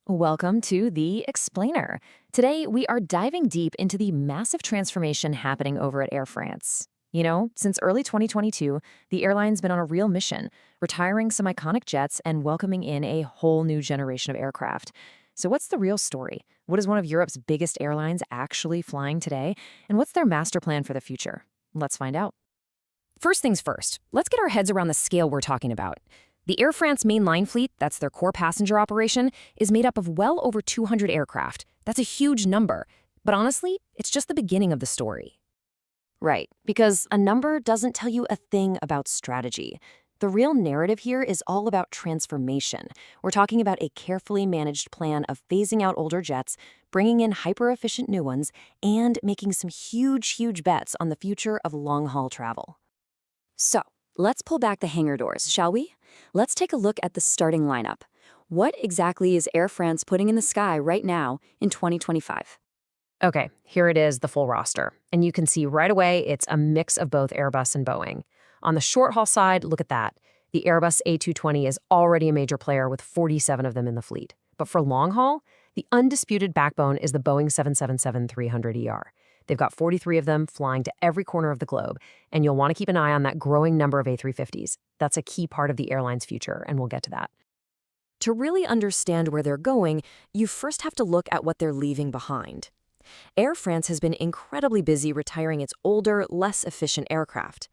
Welcome to The Explainer. Today, we are diving deep into the massive transformation happening over at Air France. Since early 2022, the airline's been on a real mission, retiring some iconic jets and welcoming in a whole new generation of aircraft. So, what's the real story? What is one of Europe's biggest airlines actually flying today? And what's their master plan for the future? Let's find out. First things first, let's get our heads around the scale we're talking about. The Air France mainline fleet, that's their core passenger operation, is made up of well over 200 aircraft. That's a huge number. But honestly, it's just the beginning of the story. Right, because a number doesn't tell you a thing about strategy. The real narrative here is all about transformation. We're talking about a carefully managed plan of phasing out older jets, bringing in hyper-efficient new ones, and making some huge bets on the future of long-haul travel. So, let's pull back the hangar doors, shall we? Let's take a look at the starting lineup. What exactly is Air France putting in the sky right now in 2025? Okay, here it is, the full roster. And you can see right away it's a mix of both Airbus and Boeing. On the short-haul side, look at that. The Airbus A220 is already a major player with 47 of them in the fleet. But for long-haul, the undisputed backbone is the Boeing 777-300ER. They've got 43 of them flying to every corner of the globe, and you'll want to keep an eye on that growing number of A350s. That's a key part of the airline's future, and we'll get to that. To really understand where they're going, you first have to look at what they're leaving behind. Air France has been incredibly busy retiring its older, less efficient aircraft.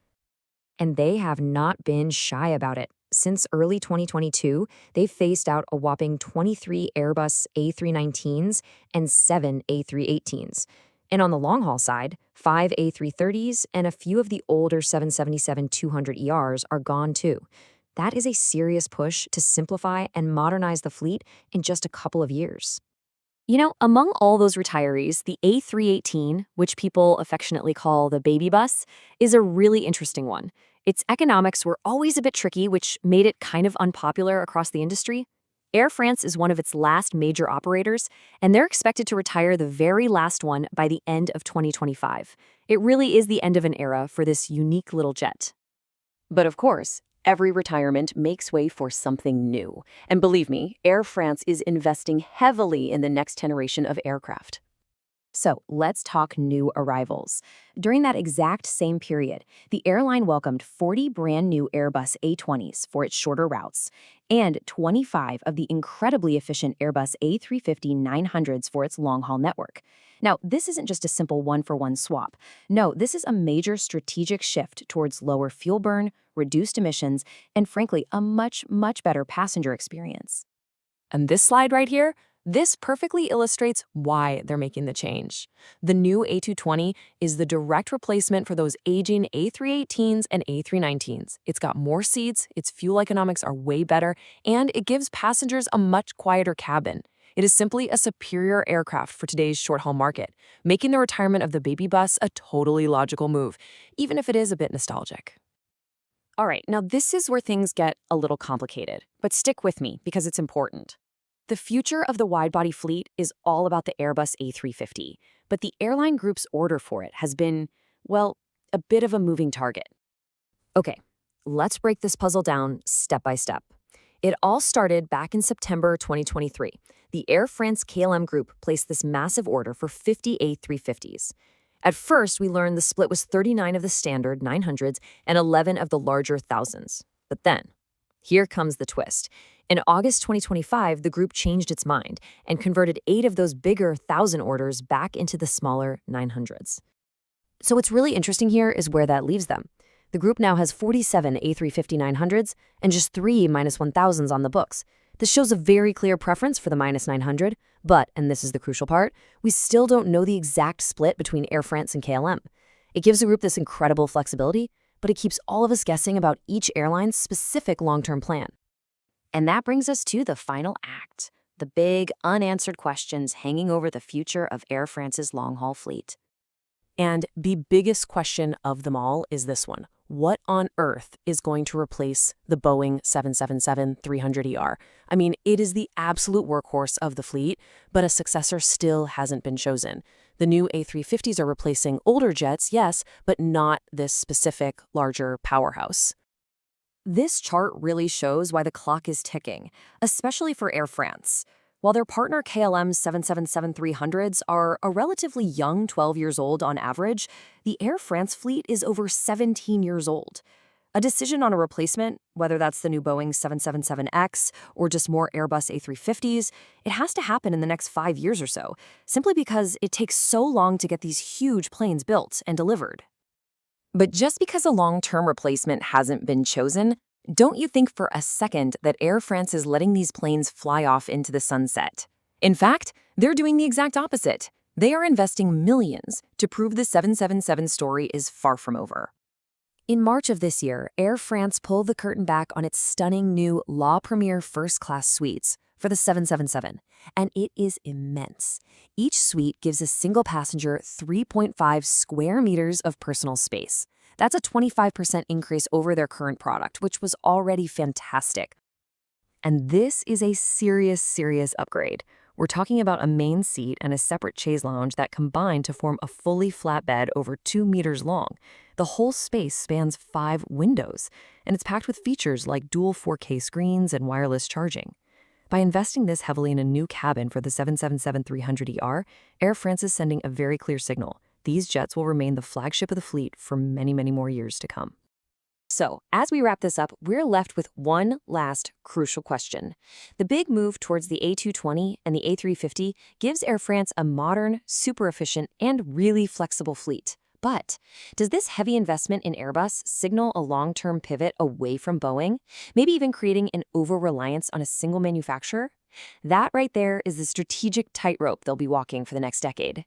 And they have not been shy about it. Since early 2022, they've phased out a whopping 23 Airbus A319s and 7 A318s. And on the long-haul side, 5 A330s and a few of the older 777-200ERs are gone too. That is a serious push to simplify and modernize the fleet in just a couple of years. Among all those retirees, the A318, which people affectionately call the baby bus, is a really interesting one. Its economics were always a bit tricky, which made it kind of unpopular across the industry. Air France is one of its last major operators, and they're expected to retire the very last one by the end of 2025. It really is the end of an era for this unique little jet. But of course, every retirement makes way for something new. And believe me, Air France is investing heavily in the next generation of aircraft. So let's talk new arrivals. During that exact same period, the airline welcomed 40 brand new Airbus A20s for its shorter routes and 25 of the incredibly efficient Airbus A350-900s for its long-haul network. Now, this isn't just a simple one-for-one swap. No, this is a major strategic shift towards lower fuel burn, reduced emissions, and frankly, a much better passenger experience. And this slide right here, this perfectly illustrates why they're making the change. The new A220 is the direct replacement for those aging A318s and A319s. It's got more seats, its fuel economics are way better, and it gives passengers a much quieter cabin. It is simply a superior aircraft for today's short-haul market, making the retirement of the baby bus a totally logical move, even if it is a bit nostalgic. All right, now this is where things get a little complicated, but stick with me because it's important. The future of the wide-body fleet is all about the Airbus A350, but the airline group's order for it has been, well, a bit of a moving target. Okay, let's break this puzzle down step by step. It all started back in September 2023. The Air France KLM group placed this massive order for 50 A350s. At first, we learned the split was 39 of the standard 900s and 11 of the larger 1000s. But then, here comes the twist. In August 2025, the group changed its mind and converted 8 of those bigger 1000 orders back into the smaller 900s. So what's really interesting here is where that leaves them. The group now has 47 A350-900s and just 3 -1000s on the books. This shows a very clear preference for the -900, but, and this is the crucial part, we still don't know the exact split between Air France and KLM. It gives the group this incredible flexibility, but it keeps all of us guessing about each airline's specific long-term plan. And that brings us to the final act, the big, unanswered questions hanging over the future of Air France's long-haul fleet. And the biggest question of them all is this one. What on earth is going to replace the Boeing 777-300ER? I mean, it is the absolute workhorse of the fleet, but a successor still hasn't been chosen. The new A350s are replacing older jets, yes, but not this specific, larger powerhouse. This chart really shows why the clock is ticking, especially for Air France. While their partner KLM's 777-300s are a relatively young 12 years old on average, the Air France fleet is over 17 years old. A decision on a replacement, whether that's the new Boeing 777X or just more Airbus A350s, it has to happen in the next 5 years or so, simply because it takes so long to get these huge planes built and delivered. But just because a long-term replacement hasn't been chosen, don't you think for a second that Air France is letting these planes fly off into the sunset. In fact, they're doing the exact opposite. They are investing millions to prove the 777 story is far from over. In March of this year, Air France pulled the curtain back on its stunning new La Première first-class suites for the 777, and it is immense. Each suite gives a single passenger 3.5 square meters of personal space. That's a 25% increase over their current product, which was already fantastic. And this is a serious upgrade. We're talking about a main seat and a separate chaise lounge that combine to form a fully flat bed over 2 meters long. The whole space spans 5 windows, and it's packed with features like dual 4K screens and wireless charging. By investing this heavily in a new cabin for the 777-300ER, Air France is sending a very clear signal. These jets will remain the flagship of the fleet for many more years to come. So, as we wrap this up, we're left with one last crucial question. The big move towards the A220 and the A350 gives Air France a modern, super efficient, and really flexible fleet. But does this heavy investment in Airbus signal a long-term pivot away from Boeing, maybe even creating an over-reliance on a single manufacturer? That right there is the strategic tightrope they'll be walking for the next decade.